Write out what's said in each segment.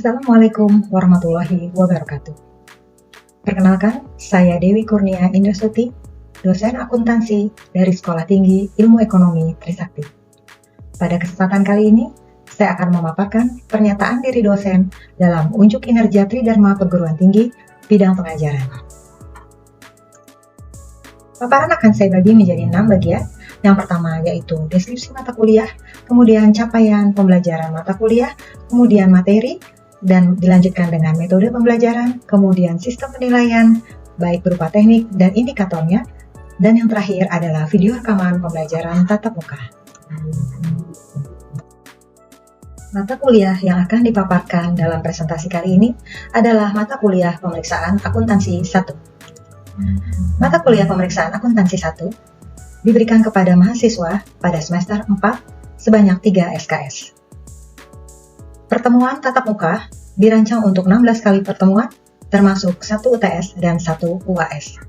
Assalamualaikum warahmatullahi wabarakatuh. Perkenalkan, saya Dewi Kurnia Indrastuti, dosen akuntansi dari Sekolah Tinggi Ilmu Ekonomi Trisakti. Pada kesempatan kali ini, saya akan memaparkan pernyataan diri dosen dalam unjuk kinerja Tridharma Perguruan Tinggi bidang pengajaran. Paparan akan saya bagi menjadi 6 bagian. Yang pertama yaitu deskripsi mata kuliah, kemudian capaian pembelajaran mata kuliah, kemudian materi, dan dilanjutkan dengan metode pembelajaran, kemudian sistem penilaian, baik berupa teknik dan indikatornya, dan yang terakhir adalah video rekaman pembelajaran tatap muka. Mata kuliah yang akan dipaparkan dalam presentasi kali ini adalah mata kuliah pemeriksaan akuntansi 1. Mata kuliah pemeriksaan akuntansi 1 diberikan kepada mahasiswa pada semester 4 sebanyak 3 SKS. Pertemuan tatap muka dirancang untuk 16 kali pertemuan, termasuk 1 UTS dan 1 UAS.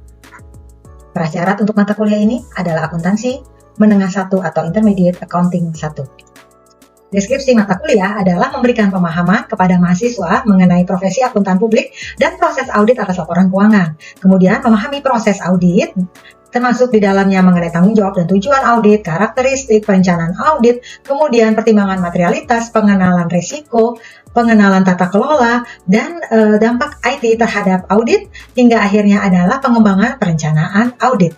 Prasyarat untuk mata kuliah ini adalah akuntansi, menengah 1 atau intermediate accounting 1. Deskripsi mata kuliah adalah memberikan pemahaman kepada mahasiswa mengenai profesi akuntan publik dan proses audit atas laporan keuangan. Kemudian memahami proses audit, termasuk di dalamnya mengenai tanggung jawab dan tujuan audit, karakteristik, perencanaan audit, kemudian pertimbangan materialitas, pengenalan risiko, pengenalan tata kelola, dan dampak IT terhadap audit, hingga akhirnya adalah pengembangan perencanaan audit.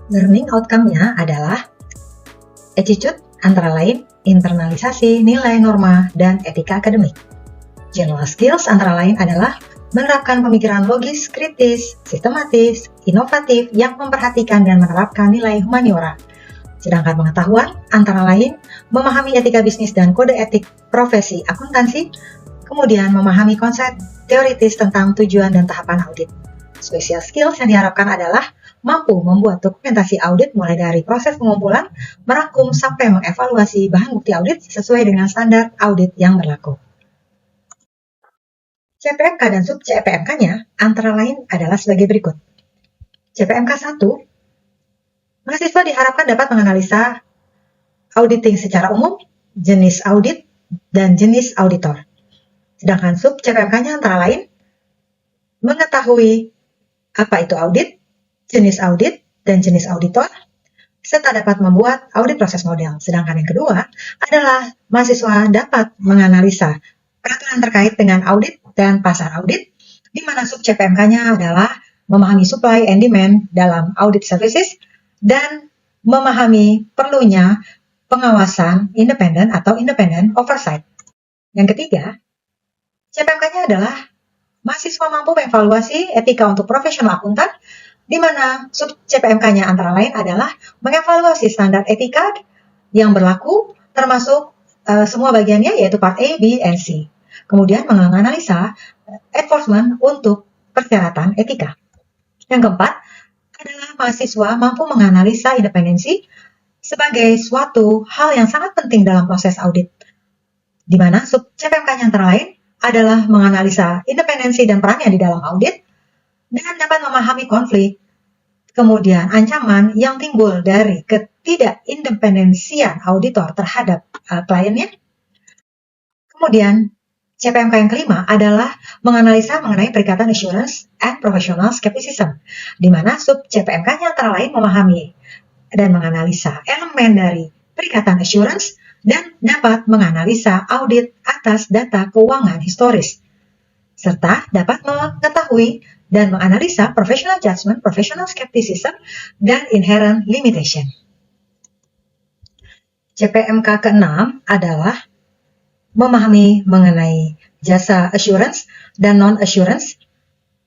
Learning outcome-nya adalah attitude, antara lain internalisasi, nilai norma, dan etika akademik. General skills antara lain adalah menerapkan pemikiran logis, kritis, sistematis, inovatif yang memperhatikan dan menerapkan nilai humaniora. Sedangkan pengetahuan antara lain memahami etika bisnis dan kode etik profesi akuntansi, kemudian memahami konsep teoritis tentang tujuan dan tahapan audit. Special skills yang diharapkan adalah mampu membuat dokumentasi audit mulai dari proses pengumpulan, merangkum sampai mengevaluasi bahan bukti audit sesuai dengan standar audit yang berlaku. CPMK dan sub CPMK-nya antara lain adalah sebagai berikut. CPMK 1, mahasiswa diharapkan dapat menganalisa auditing secara umum, jenis audit, dan jenis auditor. Sedangkan sub CPMK-nya antara lain mengetahui apa itu audit, jenis audit, dan jenis auditor, serta dapat membuat audit proses model. Sedangkan yang kedua adalah mahasiswa dapat menganalisa peraturan terkait dengan audit dan pasar audit, di mana sub CPMK-nya adalah memahami supply and demand dalam audit services dan memahami perlunya pengawasan independen atau independent oversight. Yang ketiga, CPMK-nya adalah mahasiswa mampu mengevaluasi etika untuk profesional akuntan, di mana sub CPMK-nya antara lain adalah mengevaluasi standar etika yang berlaku, termasuk semua bagiannya yaitu part A, B, and C. Kemudian menganalisa enforcement untuk persyaratan etika. Yang keempat adalah mahasiswa mampu menganalisa independensi sebagai suatu hal yang sangat penting dalam proses audit, di mana sub CPMK-nya antara lain adalah menganalisa independensi dan perannya di dalam audit, dan dapat memahami konflik, kemudian ancaman yang timbul dari ketidakindependensian auditor terhadap kliennya. Kemudian CPMK yang kelima adalah menganalisa mengenai perikatan assurance and professional skepticism, di mana sub CPMK-nya antara lain memahami dan menganalisa elemen dari perikatan assurance dan dapat menganalisa audit atas data keuangan historis, serta dapat mengetahui dan menganalisa professional judgment, professional skepticism, dan inherent limitation. CPMK ke-6 adalah memahami mengenai jasa assurance dan non-assurance,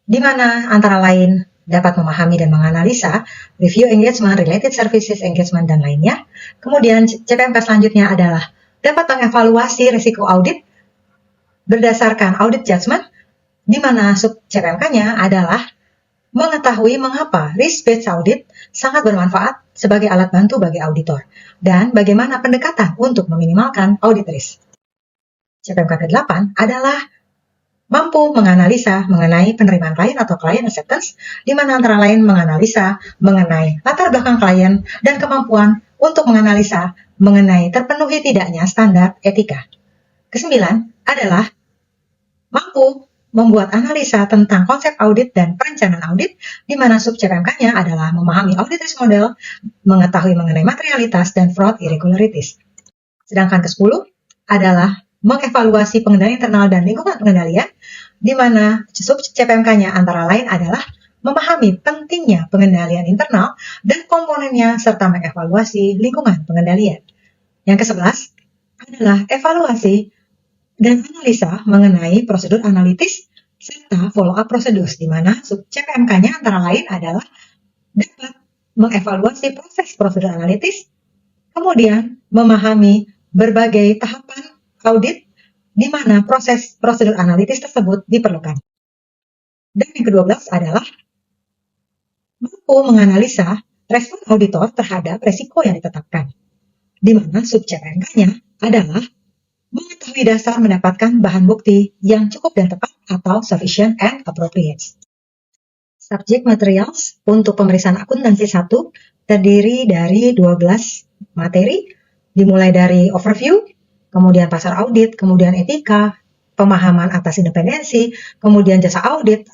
di mana antara lain dapat memahami dan menganalisa review engagement, related services engagement, dan lainnya. Kemudian CPMK selanjutnya adalah dapat mengevaluasi risiko audit berdasarkan audit judgment, di mana sub CPMK-nya adalah mengetahui mengapa risk-based audit sangat bermanfaat sebagai alat bantu bagi auditor, dan bagaimana pendekatan untuk meminimalkan audit risk. CPMK ke-8 adalah mampu menganalisa mengenai penerimaan klien atau client acceptance, di mana antara lain menganalisa mengenai latar belakang klien dan kemampuan untuk menganalisa mengenai terpenuhi tidaknya standar etika. Kesembilan adalah mampu membuat analisa tentang konsep audit dan perencanaan audit, di mana sub CPMK-nya adalah memahami audit risk model, mengetahui mengenai materialitas dan fraud irregularities. Sedangkan ke-10 adalah mengevaluasi pengendalian internal dan lingkungan pengendalian, di mana sub CPMK-nya antara lain adalah memahami pentingnya pengendalian internal dan komponennya serta mengevaluasi lingkungan pengendalian. Yang ke-11 adalah evaluasi dan analisa mengenai prosedur analitis serta follow-up prosedur, di mana sub CPMK-nya antara lain adalah dapat mengevaluasi proses prosedur analitis, kemudian memahami berbagai tahapan audit di mana proses prosedur analitis tersebut diperlukan. Dan yang ke-12 adalah mampu menganalisa respon auditor terhadap resiko yang ditetapkan, di mana sub CPMK-nya adalah mengetahui dasar mendapatkan bahan bukti yang cukup dan tepat atau sufficient and appropriate. Subject materials untuk pemeriksaan akuntansi 1 terdiri dari 12 materi, dimulai dari overview, kemudian pasar audit, kemudian etika, pemahaman atas independensi, kemudian jasa audit,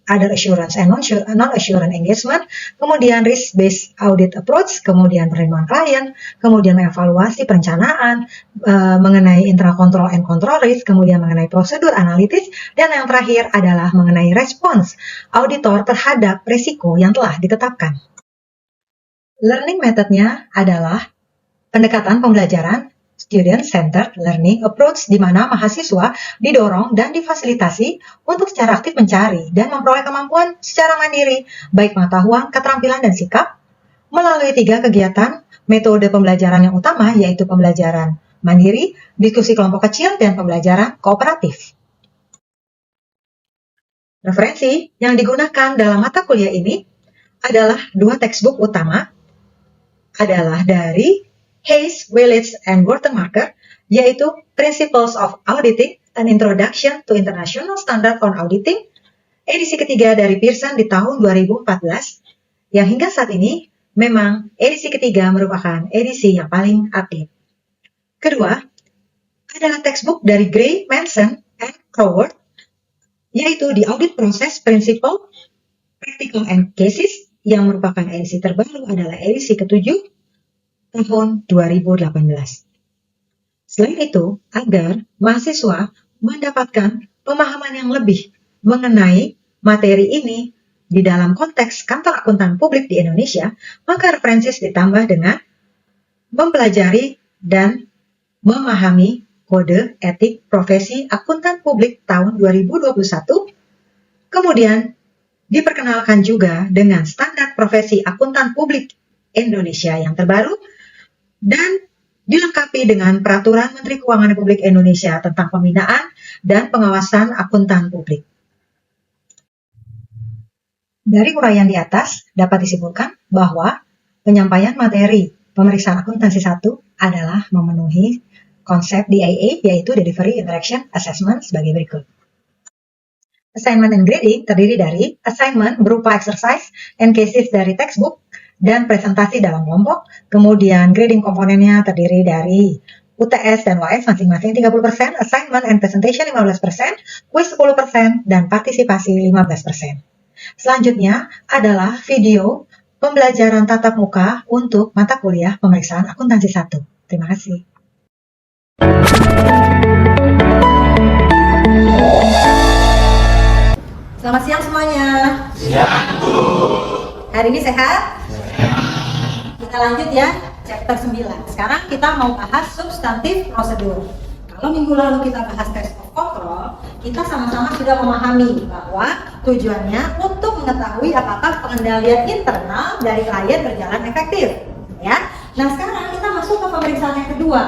other assurance and non-assurance engagement, kemudian risk-based audit approach, kemudian perlindungan klien, kemudian mengevaluasi perencanaan, mengenai internal control and control risk, kemudian mengenai prosedur analitis, dan yang terakhir adalah mengenai respons auditor terhadap risiko yang telah ditetapkan. Learning methodnya adalah pendekatan pembelajaran student-centered learning approach, di mana mahasiswa didorong dan difasilitasi untuk secara aktif mencari dan memperoleh kemampuan secara mandiri, baik pengetahuan, keterampilan, dan sikap, melalui 3 kegiatan metode pembelajaran yang utama, yaitu pembelajaran mandiri, diskusi kelompok kecil, dan pembelajaran kooperatif. Referensi yang digunakan dalam mata kuliah ini adalah 2 textbook utama, adalah dari Hayes, Willits, and Wertheimer, yaitu Principles of Auditing, An Introduction to International Standard on Auditing, edisi ketiga dari Pearson di tahun 2014, yang hingga saat ini memang edisi ketiga merupakan edisi yang paling update. Kedua, adalah textbook dari Gray, Manson, and Croward, yaitu The Audit Process Principle, Practical and Cases, yang merupakan edisi terbaru adalah edisi ke-7 tahun 2018. Selain itu, agar mahasiswa mendapatkan pemahaman yang lebih mengenai materi ini di dalam konteks kantor akuntan publik di Indonesia, maka referensi ditambah dengan mempelajari dan memahami Kode Etik Profesi Akuntan Publik tahun 2021, kemudian diperkenalkan juga dengan Standar Profesi Akuntan Publik Indonesia yang terbaru, dan dilengkapi dengan Peraturan Menteri Keuangan Republik Indonesia tentang pembinaan dan pengawasan akuntan publik. Dari uraian di atas dapat disimpulkan bahwa penyampaian materi pemeriksaan akuntansi 1 adalah memenuhi konsep DIA, yaitu Delivery Interaction Assessment sebagai berikut. Assignment and grading terdiri dari assignment berupa exercise and cases dari textbook dan presentasi dalam kelompok, kemudian grading komponennya terdiri dari UTS dan UAS masing-masing 30%, assignment and presentation 15%, quiz 10%, dan partisipasi 15%. Selanjutnya adalah video pembelajaran tatap muka untuk mata kuliah pemeriksaan akuntansi 1. Terima kasih. Selamat siang semuanya. Siang, Bu. Hari ini sehat? Kita lanjut ya, chapter 9. Sekarang kita mau bahas substantif prosedur. Kalau minggu lalu kita bahas test of control, kita sama-sama sudah memahami bahwa tujuannya untuk mengetahui apakah pengendalian internal dari klien berjalan efektif. Ya. Nah sekarang kita masuk ke pemeriksaan yang kedua,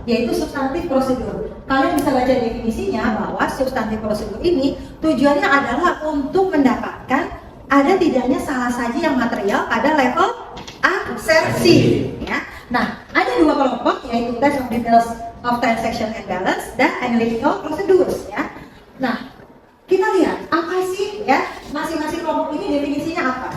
yaitu substantif prosedur. Kalian bisa baca definisinya bahwa substantif prosedur ini tujuannya adalah untuk mendapatkan ada tidaknya salah saji yang material pada level asersi. Ya. Nah, ada 2 kelompok, yaitu test of details of transaction and balance dan analytical procedures. Ya. Nah, kita lihat apa sih ya masing-masing kelompok ini definisinya apa.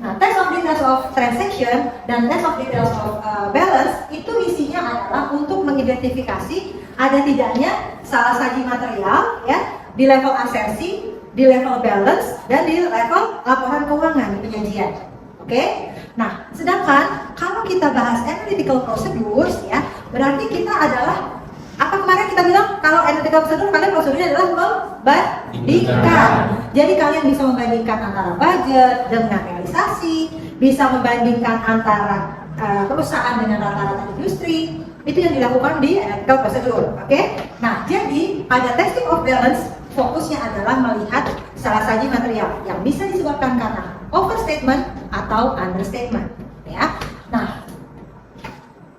Nah, test of details of transaction dan test of details of balance itu isinya adalah untuk mengidentifikasi ada tidaknya salah saji material ya di level asersi, di level balance, dan di level laporan keuangan di penyajian. Oke? Nah, sedangkan kalau kita bahas analytical procedures ya, berarti kita adalah apa kemarin kita bilang kalau analytical procedure, kalian prosedurnya adalah membandingkan. Jadi kalian bisa membandingkan antara budget dengan realisasi, bisa membandingkan antara perusahaan dengan rata-rata industri. Itu yang dilakukan di analytical procedure. Oke? Nah, jadi pada testing of balance fokusnya adalah melihat salah saji material yang bisa disebabkan karena overstatement atau understatement. Ya. Nah,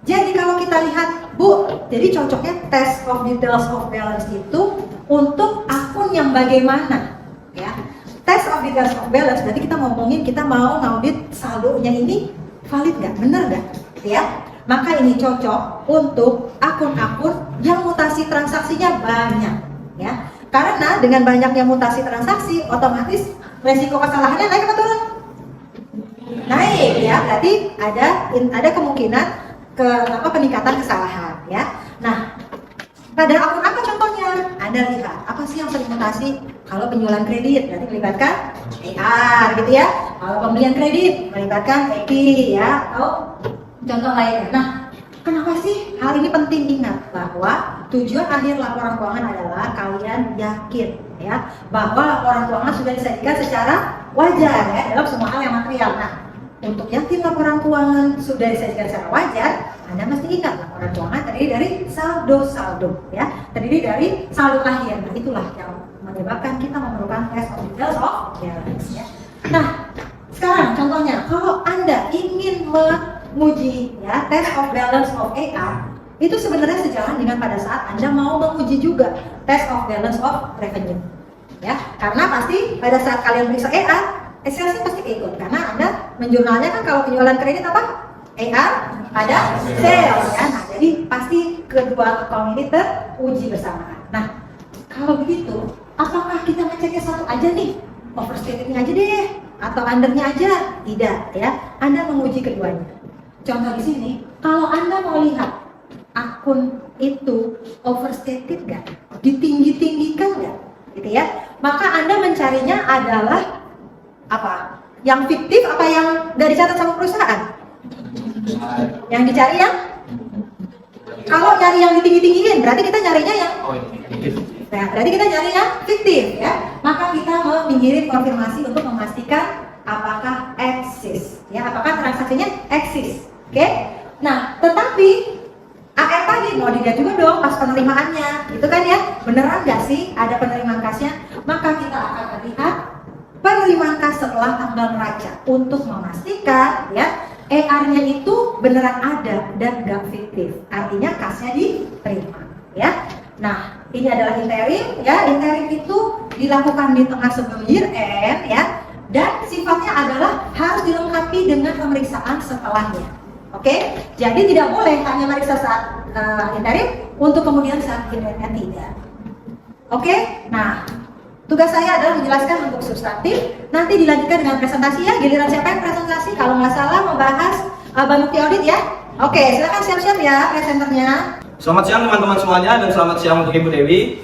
jadi kalau kita lihat Bu, jadi cocoknya test of details of balance itu untuk akun yang bagaimana? Ya, test of details of balance berarti kita ngomongin kita mau ngaudit saldonya ini valid nggak, benar nggak? Ya, maka ini cocok untuk akun-akun yang mutasi transaksinya banyak. Ya, karena dengan banyaknya mutasi transaksi, otomatis resiko kesalahannya naik atau turun? Naik ya, berarti ada kemungkinan peningkatan kesalahan ya. Nah, pada akun apa contohnya? Anda lihat apa sih yang sering mutasi? Kalau penjualan kredit berarti melibatkan AR gitu ya. Kalau pembelian kredit melibatkan AP ya, atau contoh lainnya. Nah, kenapa sih hal ini penting? Ingat bahwa tujuan akhir laporan keuangan adalah kalian yakin ya bahwa laporan keuangan sudah disajikan secara wajar ya dalam semua hal yang material. Nah, untuk yakin laporan keuangan sudah disajikan secara wajar, Anda mesti ingat laporan keuangan terdiri dari saldo-saldo, ya, terdiri dari saldo akhir. Nah, itulah yang menyebabkan kita memerlukan test of details of balance. Ya. Nah, sekarang contohnya, kalau Anda ingin menguji ya test of balance of AR, itu sebenarnya sejalan dengan pada saat Anda mau menguji juga test of balance of revenue. Ya, karena pasti pada saat kalian periksa AR, sales pasti ikut karena Anda menjurnalnya kan kalau penjualan kredit apa? AR ada sales ya. Nah, jadi pasti kedua account ini teruji bersamaan. Nah, kalau begitu, apakah kita ngeceknya satu aja nih? Overstated-nya aja deh atau undernya aja? Tidak ya. Anda menguji keduanya. Contoh di sini, kalau Anda mau lihat akun itu overstated nggak? Ditinggi-tinggikan nggak? Gitu ya. Maka Anda mencarinya adalah apa? Yang fiktif apa yang nggak dicatat sama perusahaan? Yang dicari yang? Kalau nyari yang ditinggi-tinggiin, berarti kita nyarinya yang? Nah, berarti kita nyari yang fiktif ya. Maka kita mengirim konfirmasi untuk memastikan apakah eksis, ya, apakah transaksinya eksis. Oke? Nah, tetapi AR tadi mau dilihat juga dong pas penerimaannya, gitu kan ya? Beneran nggak sih ada penerimaan kasnya? Maka kita akan melihat penerimaan kas setelah tanggal neraca untuk memastikan ya ER-nya itu beneran ada dan gak fiktif. Artinya kasnya diterima ya. Nah, ini adalah interim ya. Interim itu dilakukan di tengah sebelum year end ya. Dan sifatnya adalah harus dilengkapi dengan pemeriksaan setelahnya. Oke? Jadi tidak boleh hanya meriksa saat interim untuk kemudian saat year end tidak. Oke? Nah, tugas saya adalah menjelaskan untuk substantif, nanti dilanjutkan dengan presentasi ya. Giliran siapa yang presentasi? Kalau nggak salah membahas barang bukti audit ya. Oke, silakan siap-siap ya presenternya. Selamat siang teman-teman semuanya dan selamat siang untuk Ibu Dewi.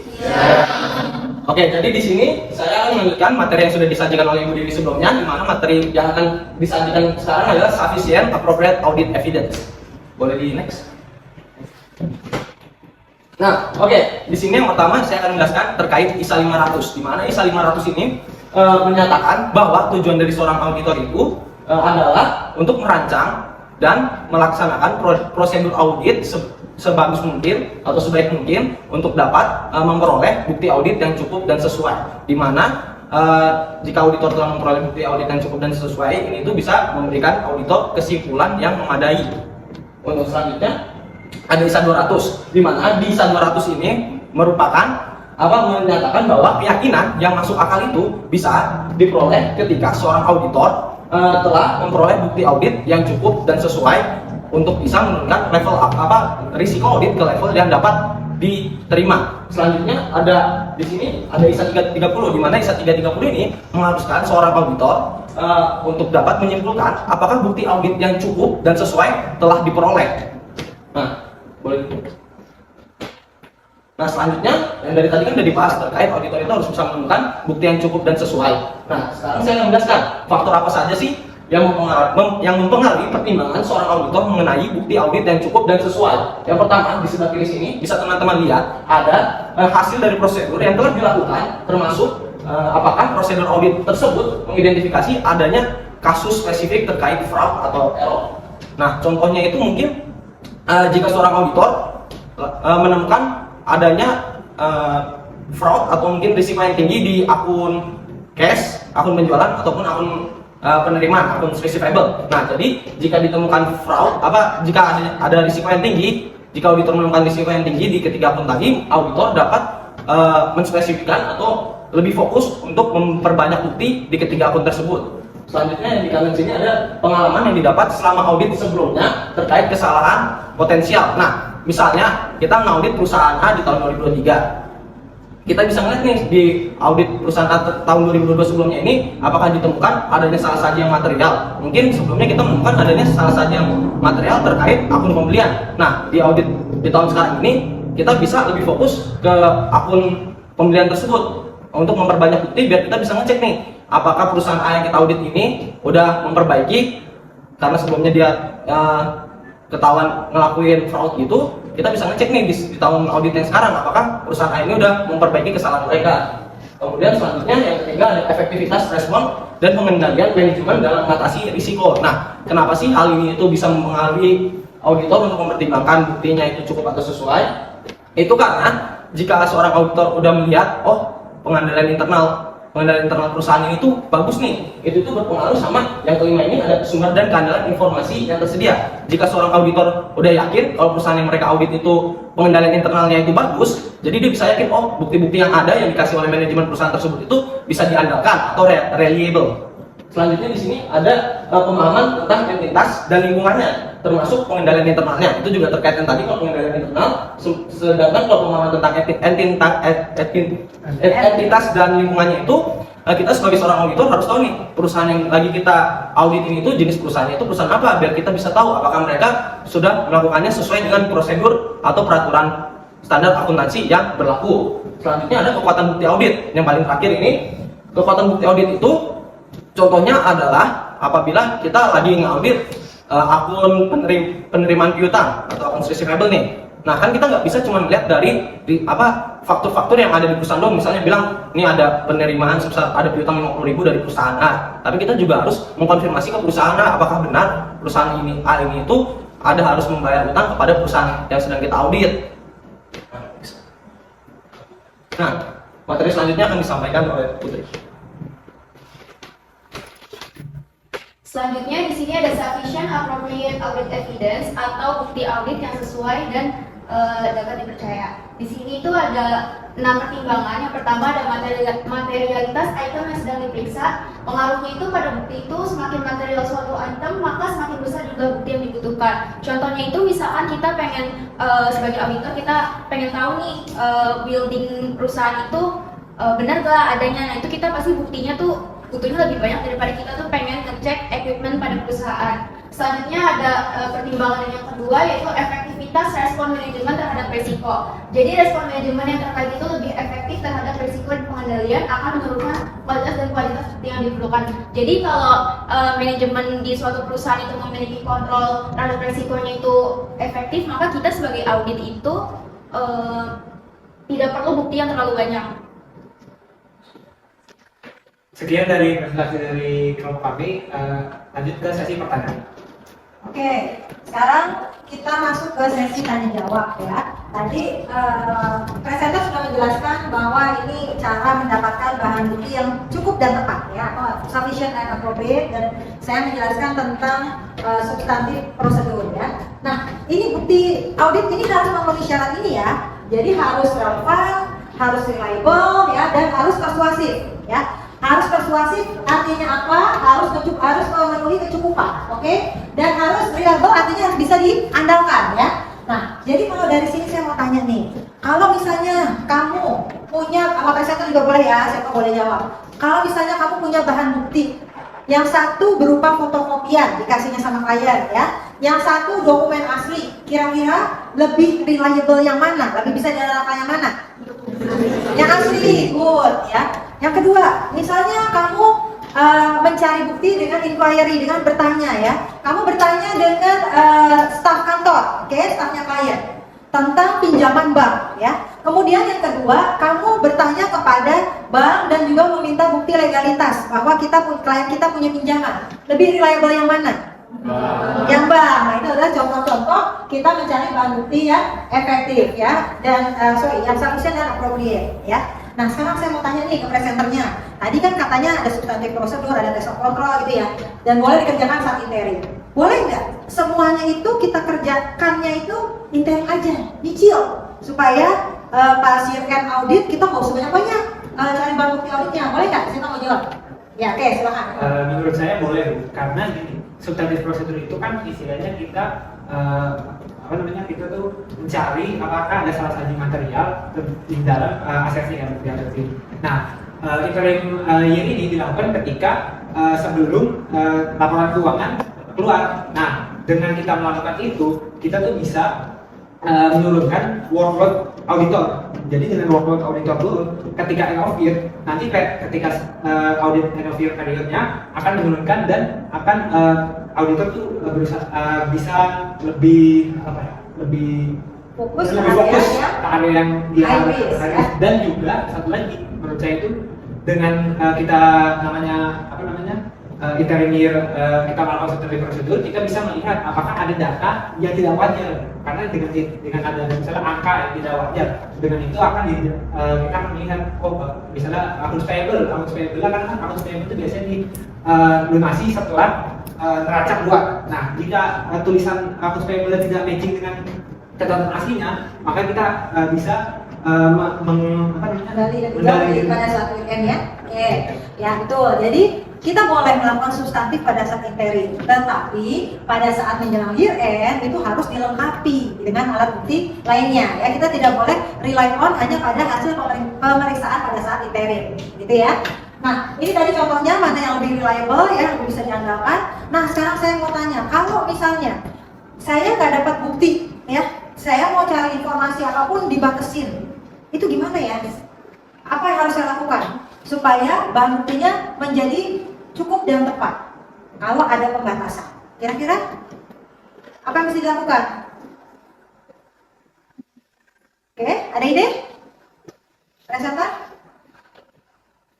Oke, jadi di sini saya akan melanjutkan materi yang sudah disajikan oleh Ibu Dewi sebelumnya, di mana materi yang akan disajikan sekarang adalah sufficient appropriate audit evidence. Boleh di next? Nah, oke. Di sini yang pertama saya akan menjelaskan terkait ISA 500, di mana ISA 500 ini menyatakan bahwa tujuan dari seorang auditor itu adalah untuk merancang dan melaksanakan prosedur audit sebagus mungkin atau sebaik mungkin untuk dapat memperoleh bukti audit yang cukup dan sesuai. Di mana jika auditor telah memperoleh bukti audit yang cukup dan sesuai, ini itu bisa memberikan auditor kesimpulan yang memadai. Untuk selanjutnya ada ISA 200, di mana di ISA 200 ini merupakan menyatakan bahwa keyakinan yang masuk akal itu bisa diperoleh ketika seorang auditor telah memperoleh bukti audit yang cukup dan sesuai untuk bisa menurunkan level risiko audit ke level yang dapat diterima. Selanjutnya ada di sini ada ISA 330, di mana ISA 330 ini mengharuskan seorang auditor untuk dapat menyimpulkan apakah bukti audit yang cukup dan sesuai telah diperoleh. Nah, boleh. Nah, selanjutnya yang dari tadi kan udah dibahas terkait auditor itu harus bisa menemukan bukti yang cukup dan sesuai. Nah, sekarang saya akan menjelaskan faktor apa saja sih yang mempengaruhi pertimbangan seorang auditor mengenai bukti audit yang cukup dan sesuai. Yang pertama, di sebelah kiri sini bisa teman-teman lihat ada hasil dari prosedur yang telah dilakukan, termasuk apakah prosedur audit tersebut mengidentifikasi adanya kasus spesifik terkait fraud atau error. Nah, contohnya itu mungkin jika seorang auditor menemukan adanya fraud atau mungkin risiko yang tinggi di akun cash, akun penjualan ataupun akun penerimaan, akun receivable. Nah, jadi jika ditemukan fraud, jika ada risiko yang tinggi, jika auditor menemukan risiko yang tinggi di ketiga akun tadi, auditor dapat menspesifikkan atau lebih fokus untuk memperbanyak bukti di ketiga akun tersebut. Selanjutnya yang di kanan sini ada pengalaman yang didapat selama audit sebelumnya terkait kesalahan potensial. Nah, misalnya kita ngaudit perusahaan A di tahun 2023. Kita bisa ngeliat nih di audit perusahaan A tahun 2022 sebelumnya ini apakah ditemukan adanya salah saji yang material. Mungkin sebelumnya kita menemukan adanya salah saji yang material terkait akun pembelian. Nah, di audit di tahun sekarang ini kita bisa lebih fokus ke akun pembelian tersebut untuk memperbanyak bukti biar kita bisa ngecek nih apakah perusahaan A yang kita audit ini udah memperbaiki karena sebelumnya dia ketahuan ngelakuin fraud gitu. Kita bisa ngecek nih di tahun audit yang sekarang apakah perusahaan A ini udah memperbaiki kesalahan mereka. Kemudian selanjutnya yang ketiga ada efektivitas respon dan pengendalian manajemen dalam mengatasi risiko. Nah, kenapa sih hal ini itu bisa mempengaruhi auditor untuk mempertimbangkan buktinya itu cukup atau sesuai? Itu karena jika seorang auditor udah melihat, oh pengendalian internal perusahaan ini tuh bagus nih, itu tuh berpengaruh sama yang kelima ini ada sumber dan keandalan informasi yang tersedia. Jika seorang auditor udah yakin kalau perusahaan yang mereka audit itu pengendalian internalnya itu bagus, jadi dia bisa yakin oh bukti-bukti yang ada yang dikasih oleh manajemen perusahaan tersebut itu bisa diandalkan atau reliable. Selanjutnya di sini ada pemahaman tentang entitas dan lingkungannya, termasuk pengendalian internalnya. Itu juga terkait dengan tadi kalau pengendalian internal. Sedangkan kalau pemahaman tentang entitas dan lingkungannya itu, kita sebagai seorang auditor harus tahu nih perusahaan yang lagi kita audit ini itu jenis perusahaannya itu perusahaan apa, biar kita bisa tahu apakah mereka sudah melakukannya sesuai dengan prosedur atau peraturan standar akuntansi yang berlaku. Selanjutnya ada kekuatan bukti audit. Yang paling terakhir ini, kekuatan bukti audit itu contohnya adalah apabila kita lagi ngaudit akun penerimaan piutang atau akun receivable nih. Nah, kan kita nggak bisa cuma melihat dari faktur-faktur yang ada di perusahaan doang. Misalnya bilang ini ada penerimaan sebesar ada piutang 50.000 dari perusahaan A. Tapi kita juga harus mengkonfirmasi ke perusahaan A apakah benar perusahaan ini A ini itu harus membayar utang kepada perusahaan yang sedang kita audit. Nah, materi selanjutnya akan disampaikan oleh Putri. Selanjutnya di sini ada sufficient appropriate audit evidence atau bukti audit yang sesuai dan dapat dipercaya. Di sini itu ada 6 pertimbangan. Yang pertama ada materialitas item yang sedang diperiksa. Pengaruhnya itu pada bukti itu semakin material suatu item maka semakin besar juga bukti yang dibutuhkan. Contohnya itu misalkan kita pengen sebagai auditor kita pengen tahu nih building perusahaan itu benar gak adanya. Nah itu kita pasti buktinya tuh butuhnya lebih banyak daripada kita tuh pengen ngecek equipment pada perusahaan. Selanjutnya ada pertimbangan yang kedua yaitu efektivitas respon manajemen terhadap risiko. Jadi respon manajemen yang terkait itu lebih efektif terhadap risiko dan pengendalian akan menurunkan kualitas dan kualitas bukti yang diperlukan. Jadi kalau manajemen di suatu perusahaan itu memiliki kontrol terhadap risikonya itu efektif, maka kita sebagai audit itu tidak perlu bukti yang terlalu banyak. Sekian dari presentasi dari kelompok kami, lanjut ke sesi pertanyaan. Oke, sekarang kita masuk ke sesi tanya jawab ya. Tadi presenter sudah menjelaskan bahwa ini cara mendapatkan bahan bukti yang cukup dan tepat ya, sufficient and appropriate, dan saya menjelaskan tentang substantif prosedur ya. Nah, ini bukti audit ini harus memenuhi syarat ini ya. Jadi harus relevan, harus reliable ya, dan harus persuasif ya. Harus persuasif artinya apa? Harus memenuhi kecukupan, oke? Dan harus reliable artinya harus bisa diandalkan ya. Nah, jadi kalau dari sini saya mau tanya nih, kalau misalnya kamu punya, apa presenter juga boleh ya, siapa boleh jawab. Kalau misalnya kamu punya bahan bukti Yang satu berupa fotokopian dikasihnya sama klien ya. Yang satu dokumen asli. Kira-kira lebih reliable yang mana? Lebih bisa diandalkan yang mana? Yang asli, good ya. Yang kedua, misalnya kamu mencari bukti dengan inquiry, dengan bertanya ya. Kamu bertanya dengan staf kantor, oke, stafnya klien tentang pinjaman bank ya. Kemudian yang kedua, kamu bertanya kepada bank dan juga meminta bukti legalitas bahwa klien kita punya pinjaman. Lebih reliable yang mana? Yang bank. Nah, itu adalah contoh-contoh kita mencari barang bukti yang efektif ya, dan yang sufficient dan appropriate ya. Nah, sekarang saya mau tanya nih ke presenternya. Tadi kan katanya ada substantif prosedur, ada test of control gitu ya, dan boleh dikerjakan saat interim. Boleh nggak semuanya itu kita kerjakannya itu interim aja, nyicil, supaya pas year end audit kita nggak usah banyak-banyak cari barang bukti auditnya. Boleh nggak? Saya mau jawab. Ya, oke, silakan. Menurut saya boleh, Bu. Karena gini, substantif prosedur itu kan istilahnya kita kita tuh mencari apakah ada salah satu material di dalam asetnya yang berarti. Nah, interim year ini dilakukan ketika sebelum laporan keuangan keluar. Nah, dengan kita melakukan itu, kita tuh bisa menurunkan workload auditor. Jadi dengan workload auditor turun, ketika end of year, nanti ketika audit end of year periodnya akan menurunkan dan akan auditor tuh bisa lebih lebih fokus ke area yang dia harus. Dan juga satu lagi menurut saya itu dengan kita interim year kita melakukan substantif prosedur, kita bisa melihat apakah ada data yang tidak wajar. Karena dengan ada misalnya angka yang tidak wajar, dengan itu kita akan melihat misalnya accounts payable karena accounts payable itu biasanya dilunasi setelah neraca keluar. Nah, jika tulisan accounts payable tidak matching dengan catatan aslinya, maka kita bisa mengendali pada saat weekend ya. Oke, ya betul. Jadi kita boleh melakukan substantif pada saat interim, tetapi pada saat menjelang year end itu harus dilengkapi dengan alat bukti lainnya. Ya, kita tidak boleh rely on hanya pada hasil pemeriksaan pada saat interim, gitu ya. Nah, ini tadi contohnya mana yang lebih reliable ya, lebih bisa diandalkan. Nah, sekarang saya mau tanya, kalau misalnya saya nggak dapat bukti, ya, saya mau cari informasi apapun dibatasin, itu gimana ya? Apa yang harus saya lakukan supaya barang buktinya menjadi cukup dan tepat kalau ada pembatasan? Kira-kira apa yang mesti dilakukan? Oke, ada ide? Presenter?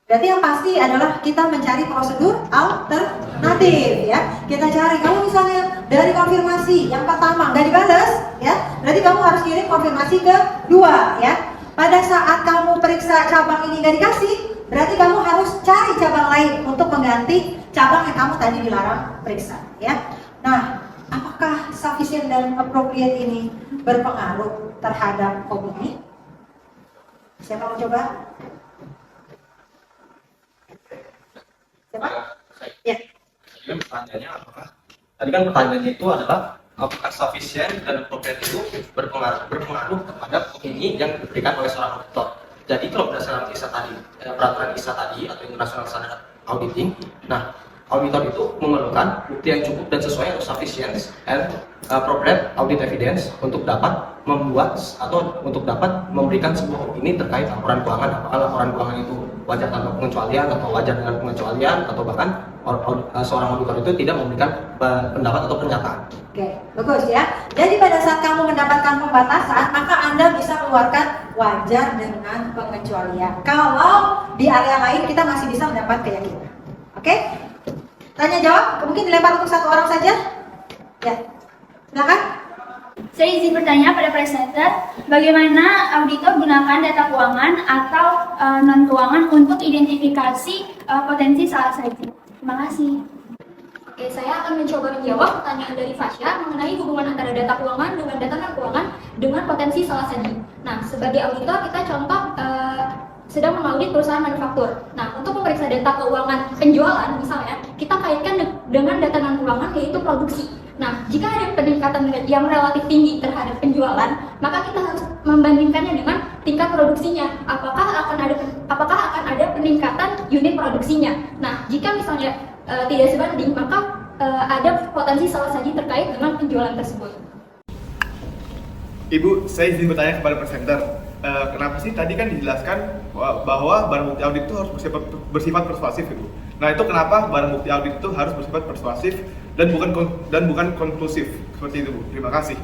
Berarti yang pasti adalah kita mencari prosedur alternatif ya. Kita cari, kalau misalnya dari konfirmasi yang pertama nggak dibalas ya, berarti kamu harus kirim konfirmasi kedua ya. Pada saat kamu periksa cabang ini nggak dikasih, berarti kamu harus cari cabang lain untuk mengganti cabang yang kamu tadi dilarang periksa ya. Nah, apakah sufficient dan appropriate ini berpengaruh terhadap komuni? Siapa mau coba? Siapa? Ya. Pertanyaannya apakah? Tadi kan pertanyaannya itu adalah apakah sufficient dan appropriate itu berpengaruh terhadap opini yang diberikan oleh seorang auditor. Jadi kalau berdasarkan ISA tadi, peraturan ISA tadi atau International Standard Auditing, nah auditor itu memerlukan bukti yang cukup dan sesuai atau sufficient and appropriate audit evidence untuk dapat membuat atau untuk dapat memberikan sebuah opini terkait laporan keuangan. Apakah laporan keuangan itu wajar tanpa pengecualian atau wajar dengan pengecualian, atau bahkan seorang auditor itu tidak memberikan pendapat atau pernyataan. Oke, bagus ya. Jadi pada saat kamu mendapatkan pembatasan, maka Anda bisa mengeluarkan wajar dengan pengecualian. Kalau di area lain kita masih bisa mendapat keyakinan. Oke? Tanya jawab, mungkin dilempar untuk satu orang saja. Ya, silakan. Saya izin bertanya pada presenter, bagaimana auditor gunakan data keuangan atau non keuangan untuk identifikasi potensi salah saji? Terima kasih. Oke, saya akan mencoba menjawab pertanyaan dari Fasya mengenai hubungan antara data keuangan dengan data non keuangan dengan potensi salah saji. Nah, sebagai auditor kita contoh sedang mengaudit perusahaan manufaktur. Nah, untuk memeriksa data keuangan penjualan misalnya, kita kaitkan dengan data non keuangan yaitu produksi. Nah, jika ada peningkatan yang relatif tinggi terhadap penjualan, maka kita harus membandingkannya dengan tingkat produksinya. Apakah akan ada peningkatan unit produksinya? Nah, jika misalnya tidak sebanding, maka ada potensi salah saji terkait dengan penjualan tersebut. Ibu, saya izin bertanya kepada presenter. Kenapa sih tadi kan dijelaskan bahwa barang bukti audit itu harus bersifat persuasif, Ibu? Nah, itu kenapa barang bukti audit itu harus bersifat persuasif dan bukan konklusif seperti itu, Bu? Terima kasih.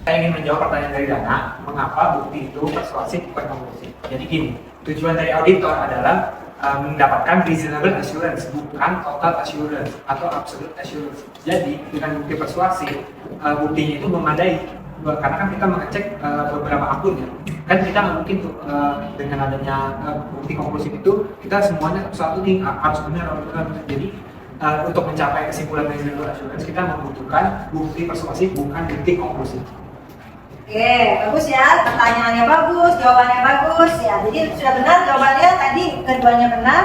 Saya ingin menjawab pertanyaan dari Dana, mengapa bukti itu persuasif bukan konklusif. Jadi gini, tujuan dari auditor adalah mendapatkan reasonable assurance, bukan total assurance atau absolute assurance. Jadi dengan bukti persuasif, buktinya itu memadai, karena kan kita mengecek beberapa akun ya. Kan kita nggak mungkin tuh dengan adanya bukti konklusif itu kita semuanya satu ting harus benar. Jadi untuk mencapai kesimpulan reasonable assurance kita membutuhkan bukti persuasif, bukan bukti konklusif. Oke, bagus ya, pertanyaannya bagus, jawabannya bagus ya. Jadi sudah benar jawabannya tadi, keduanya benar.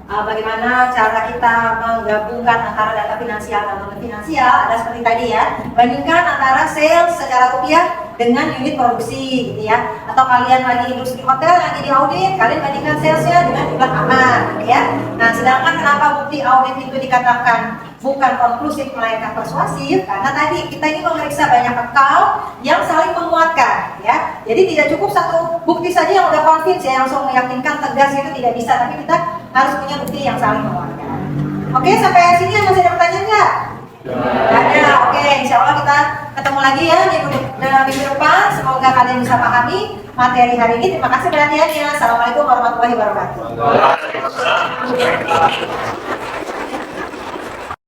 Bagaimana cara kita menggabungkan antara data finansial dan non finansial, ada seperti tadi ya, bandingkan antara sales secara rupiah dengan unit produksi gitu ya. Atau kalian lagi industri hotel lagi di audit, kalian bandingkan salesnya dengan jumlah kamar gitu ya. Nah, sedangkan kenapa bukti audit itu dikatakan bukan konklusif melainkan persuasif, karena tadi kita ini memeriksa banyak account yang saling menguatkan ya. Jadi tidak cukup satu bukti saja yang udah convince ya, langsung meyakinkan tegas itu tidak bisa, tapi kita harus punya bukti yang saling menguatkan. Oke, sampai sini masih ada pertanyaan nggak? Ada. Oke, insya Allah kita ketemu lagi ya dalam minggu depan. Semoga kalian bisa pahami materi hari ini. Terima kasih perhatiannya. Assalamualaikum warahmatullahi wabarakatuh.